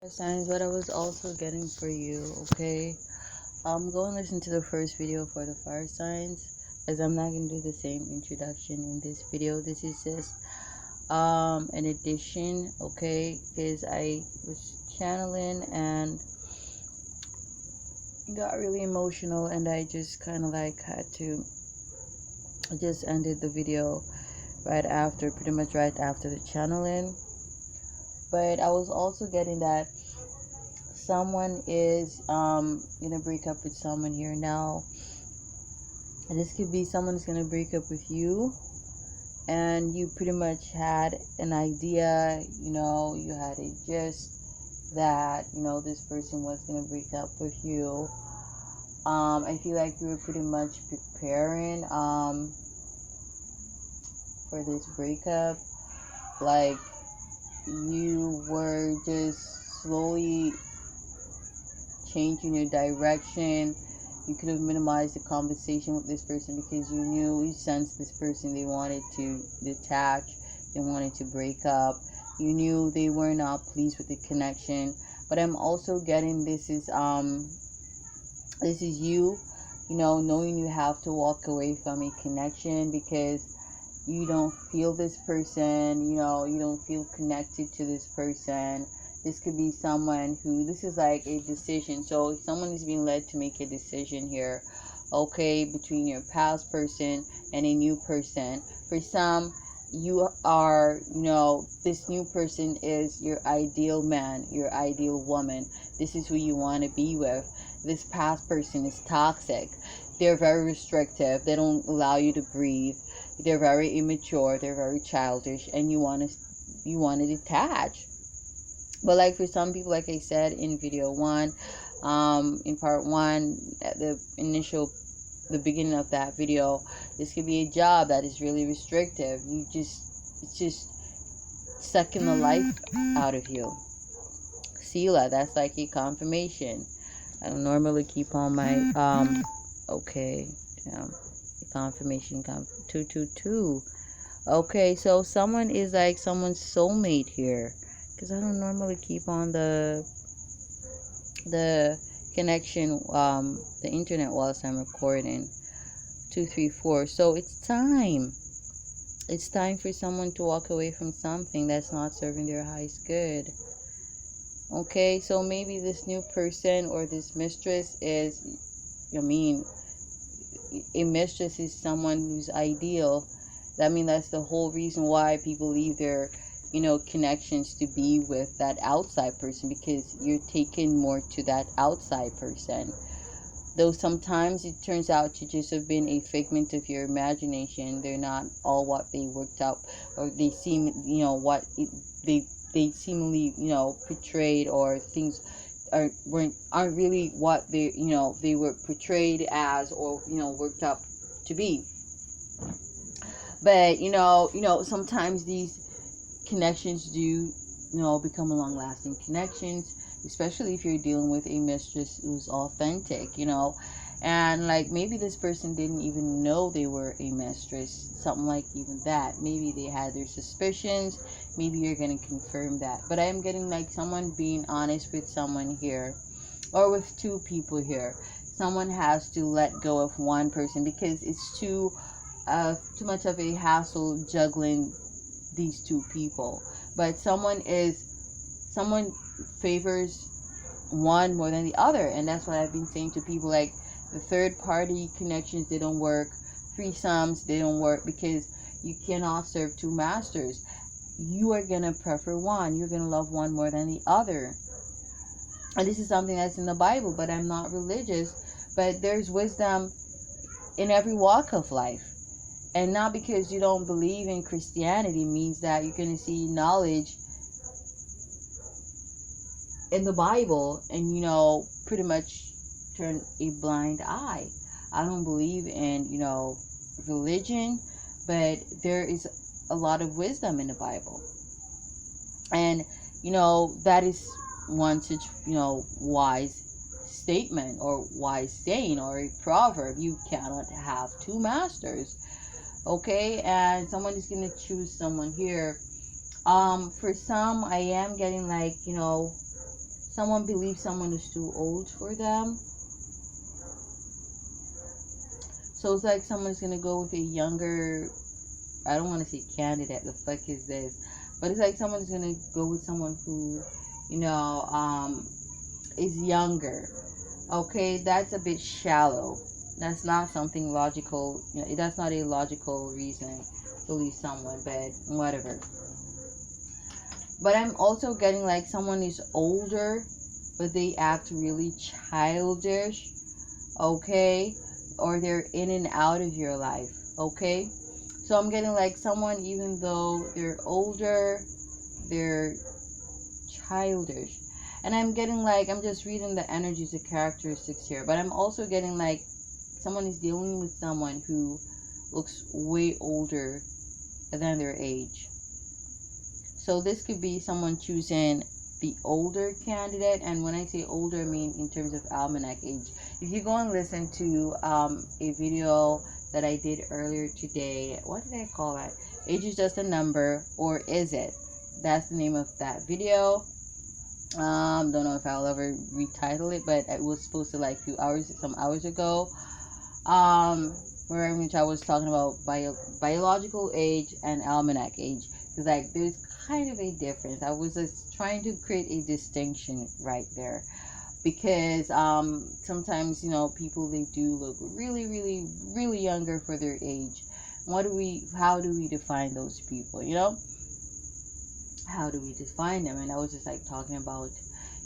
Signs, what I was also getting for you, okay? Go and listen to the first video for the fire signs, as I'm not gonna do the same introduction in this video. This is just an addition, okay? Because I was channeling and got really emotional, and I just kind of like had to I just ended the video right after, pretty much right after the channeling. But I was also getting that someone is gonna break up with someone here now, and this could be someone is gonna break up with you, and you pretty much had an idea, you had a gist that this person was gonna break up with you. I feel like you were pretty much preparing for this breakup, like you were just slowly changing your direction. You could have minimized the conversation with this person because you sensed this person, they wanted to detach, they wanted to break up. You knew they were not pleased with the connection. But I'm also getting this is you, knowing you have to walk away from a connection because you don't feel this person, you don't feel connected to this person. This could be someone who, this is like a decision. So someone is being led to make a decision here, okay, between your past person and a new person. For some, you are, this new person is your ideal man, your ideal woman. This is who you want to be with. This past person is toxic. They're very restrictive. They don't allow you to breathe. They're very immature. They're very childish, and you want to detach. But like for some people, like I said in video one, in part one, at the beginning of that video, this could be a job that is really restrictive. It's just sucking the life out of you. Sila, that's like a confirmation. I don't normally keep on my okay, confirmation 222. Okay, so someone is like someone's soulmate here, because I don't normally keep on the connection, the internet whilst I'm recording. 234. So it's time for someone to walk away from something that's not serving their highest good. Okay, so maybe this new person or this mistress is, a mistress is someone who's ideal. That's the whole reason why people leave their, connections to be with that outside person, because you're taken more to that outside person. Though sometimes it turns out to just have been a figment of your imagination. They're not all what they worked out, or they seem, they seemingly, portrayed, or things aren't really what they were portrayed as, or worked up to be. But sometimes these connections do become long lasting connections, especially if you're dealing with a mistress who's authentic, and like maybe this person didn't even know they were a mistress, something like even that. Maybe they had their suspicions. Maybe you're going to confirm that. But I'm getting like someone being honest with someone here, or with two people here. Someone has to let go of one person because it's too much of a hassle juggling these two people. But someone favors one more than the other, and that's what I've been saying to people. Like the third party connections, they don't work. Threesomes, they don't work, because you cannot serve two masters. You are gonna prefer one. You're gonna love one more than the other. And this is something that's in the Bible, but I'm not religious. But there's wisdom in every walk of life. And not because you don't believe in Christianity means that you're going to see knowledge in the Bible and, pretty much turn a blind eye. I don't believe in, religion, but there is a lot of wisdom in the Bible. And, that is one such, wise statement or wise saying or a proverb. You cannot have two masters. Okay, and someone is gonna choose someone here. For some, I am getting like, someone believes someone is too old for them. So it's like someone's gonna go with a younger, I don't want to say candidate, the fuck is this? But it's like someone's gonna go with someone who, is younger. Okay, that's a bit shallow. That's not something logical. That's not a logical reason to leave someone, but whatever. But I'm also getting like someone is older, but they act really childish, okay? Or they're in and out of your life, okay? So I'm getting like someone, even though they're older, they're childish. And I'm getting like, I'm just reading the energies, the characteristics here, but I'm also getting like someone is dealing with someone who looks way older than their age. So this could be someone choosing the older candidate, and when I say older, I mean in terms of almanac age. If you go and listen to a video that I did earlier today, what did I call that? Age is just a number, or is it? That's the name of that video. Don't know if I'll ever retitle it, but it was posted like some hours ago. Where in which I was talking about biological age and almanac age. Because like there's kind of a difference. I was just trying to create a distinction right there. Because sometimes, people, they do look really, really, really younger for their age. How do we define those people, How do we define them? And I was just like talking about,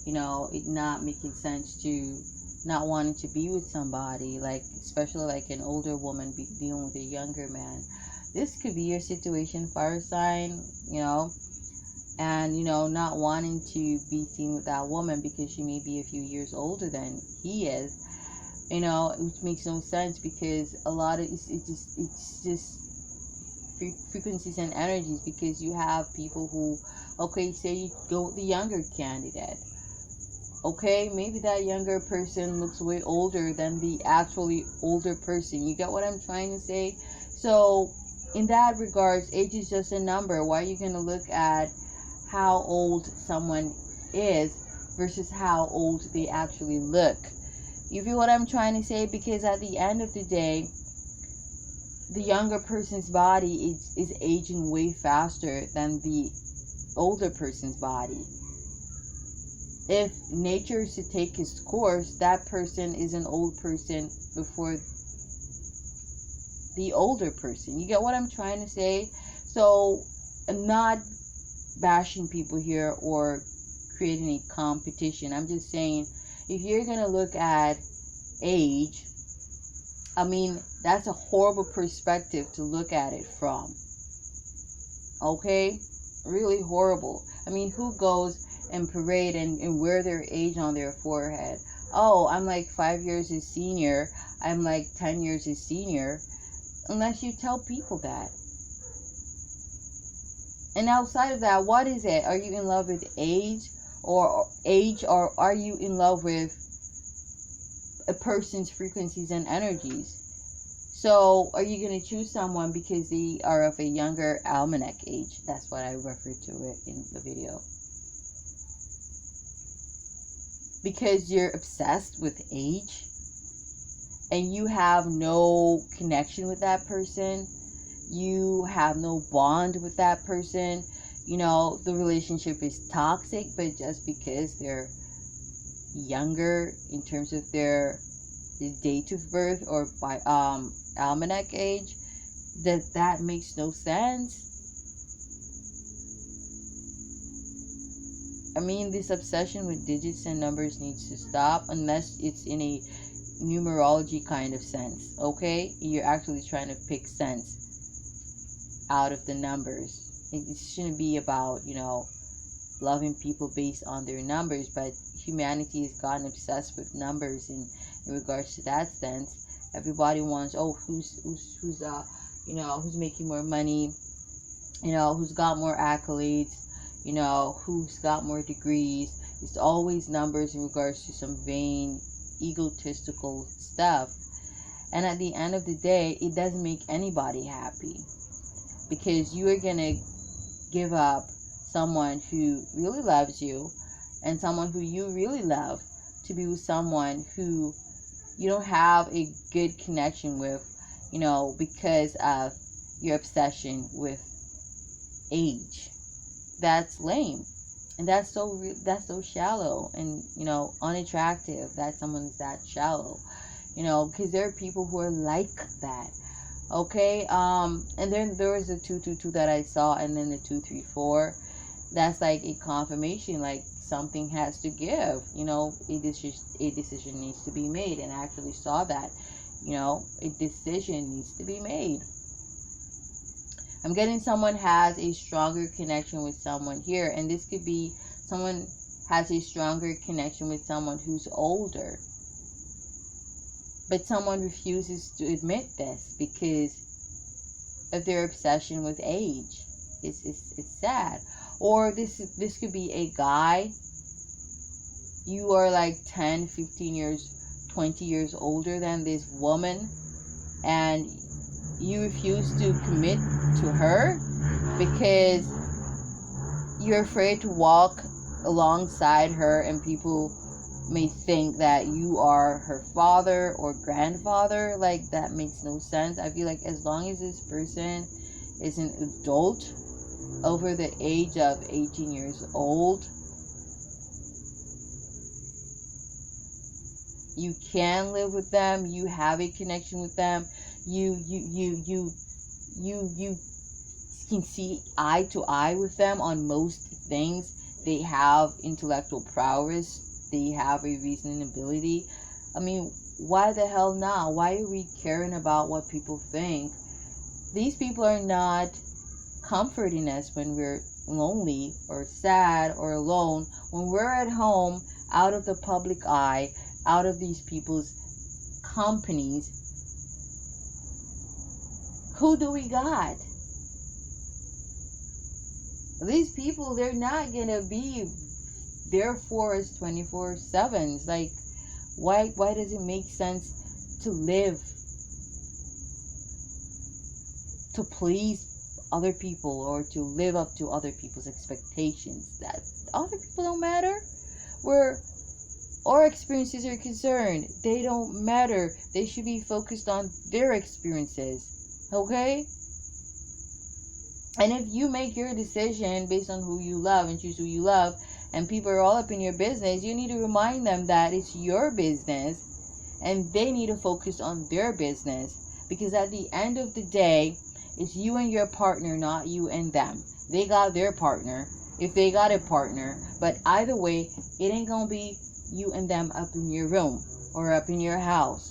it not making sense to not wanting to be with somebody, like especially like an older woman dealing with a younger man. This could be your situation, fire sign, and not wanting to be seen with that woman because she may be a few years older than he is, which makes no sense, because a lot of it's just frequencies and energies, because you have people who, okay, say you go with the younger candidate, okay, maybe that younger person looks way older than the actually older person. You get what I'm trying to say? So in that regards, age is just a number. Why are you going to look at how old someone is versus how old they actually look? You feel what I'm trying to say? Because at the end of the day, the younger person's body is aging way faster than the older person's body. If nature is to take its course, that person is an old person before the older person. You get what I'm trying to say? So I'm not bashing people here or creating a competition. I'm just saying, if you're going to look at age, I mean, that's a horrible perspective to look at it from. Okay? Really horrible. I mean, who goes and parade and wear their age on their forehead? Oh, I'm like 5 years his senior. I'm like 10 years his senior. Unless you tell people that. And outside of that, what is it? Are you in love with age, or are you in love with a person's frequencies and energies? So are you going to choose someone because they are of a younger almanac age? That's what I referred to it in the video. Because you're obsessed with age and you have no connection with that person, you have no bond with that person, the relationship is toxic, but just because they're younger in terms of their date of birth or by almanac age, that makes no sense. I mean, this obsession with digits and numbers needs to stop, unless it's in a numerology kind of sense, okay? You're actually trying to pick sense out of the numbers. It shouldn't be about, loving people based on their numbers, but humanity has gotten obsessed with numbers in regards to that sense. Everybody wants, who's making more money, who's got more accolades, who's got more degrees. It's always numbers in regards to some vain, egotistical stuff. And at the end of the day, it doesn't make anybody happy, because you are going to give up someone who really loves you and someone who you really love to be with someone who you don't have a good connection with, because of your obsession with age. That's lame. And that's so shallow and unattractive that someone's that shallow, because there are people who are like that. Okay. And then there was the 222 that I saw, and then the 234. That's like a confirmation, like something has to give. A decision needs to be made, and I actually saw that. A decision needs to be made. I'm getting someone has a stronger connection with someone here, and this could be someone has a stronger connection with someone who's older. But someone refuses to admit this because of their obsession with age. It's sad. Or this could be a guy. You are like 10, 15 years, 20 years older than this woman, and you refuse to commit to her because you're afraid to walk alongside her, and people may think that you are her father or grandfather. Like, that makes no sense. I feel like as long as this person is an adult over the age of 18 years old, you can live with them, you have a connection with them, you can see eye to eye with them on most things. They have intellectual prowess, they have a reasoning ability. I mean, why the hell now? Why are we caring about what people think? These people are not comforting us when we're lonely or sad or alone. When we're at home, out of the public eye, out of these people's companies, who do we got? These people, they're not gonna be there for us 24/7. Like, why does it make sense to live to please other people or to live up to other people's expectations? That other people don't matter. Where our experiences are concerned, they don't matter. They should be focused on their experiences. Okay? And if you make your decision based on who you love and choose who you love, and people are all up in your business, you need to remind them that it's your business and they need to focus on their business. Because at the end of the day, it's you and your partner, not you and them. They got their partner, if they got a partner, but either way, it ain't gonna be you and them up in your room or up in your house.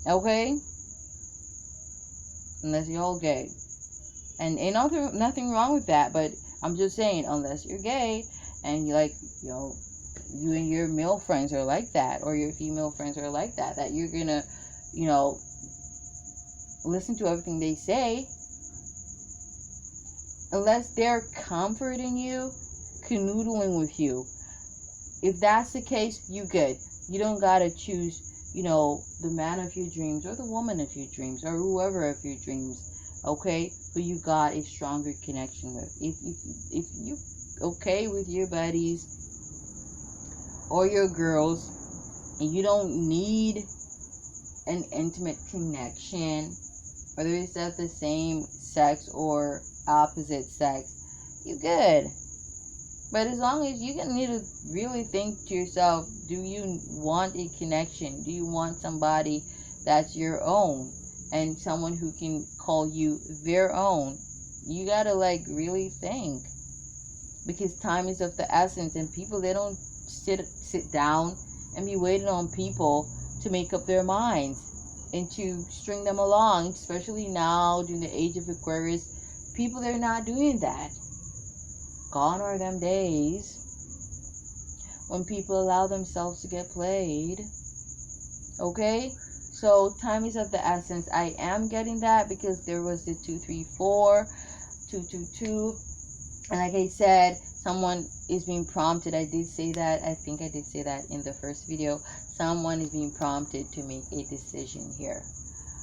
Okay? Unless you're all gay. And ain't nothing wrong with that, but I'm just saying, unless you're gay and you you and your male friends are like that, or your female friends are like that you're gonna, listen to everything they say. Unless they're comforting you, canoodling with you. If that's the case, you good. You don't gotta choose, the man of your dreams or the woman of your dreams or whoever of your dreams, okay, who you got a stronger connection with. If you okay with your buddies or your girls and you don't need an intimate connection, whether it's of the same sex or opposite sex, you good. But as long as you need to really think to yourself, do you want a connection? Do you want somebody that's your own and someone who can call you their own? You gotta really think, because time is of the essence, and people, they don't sit down and be waiting on people to make up their minds and to string them along, especially now during the age of Aquarius. People, they're not doing that. Gone are them days when people allow themselves to get played. Okay? So time is of the essence. I am getting that because there was the 234, 222. And like I said, someone is being prompted. I did say that. I think I did say that in the first video. Someone is being prompted to make a decision here.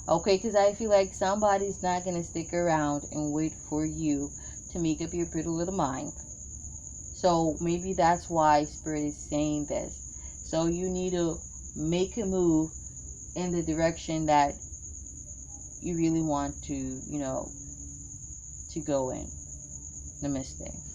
Okay? Because I feel like somebody's not going to stick around and wait for you to make up your pretty little mind. So maybe that's why Spirit is saying this. So you need to make a move in the direction that you really want to, to go in. Namaste.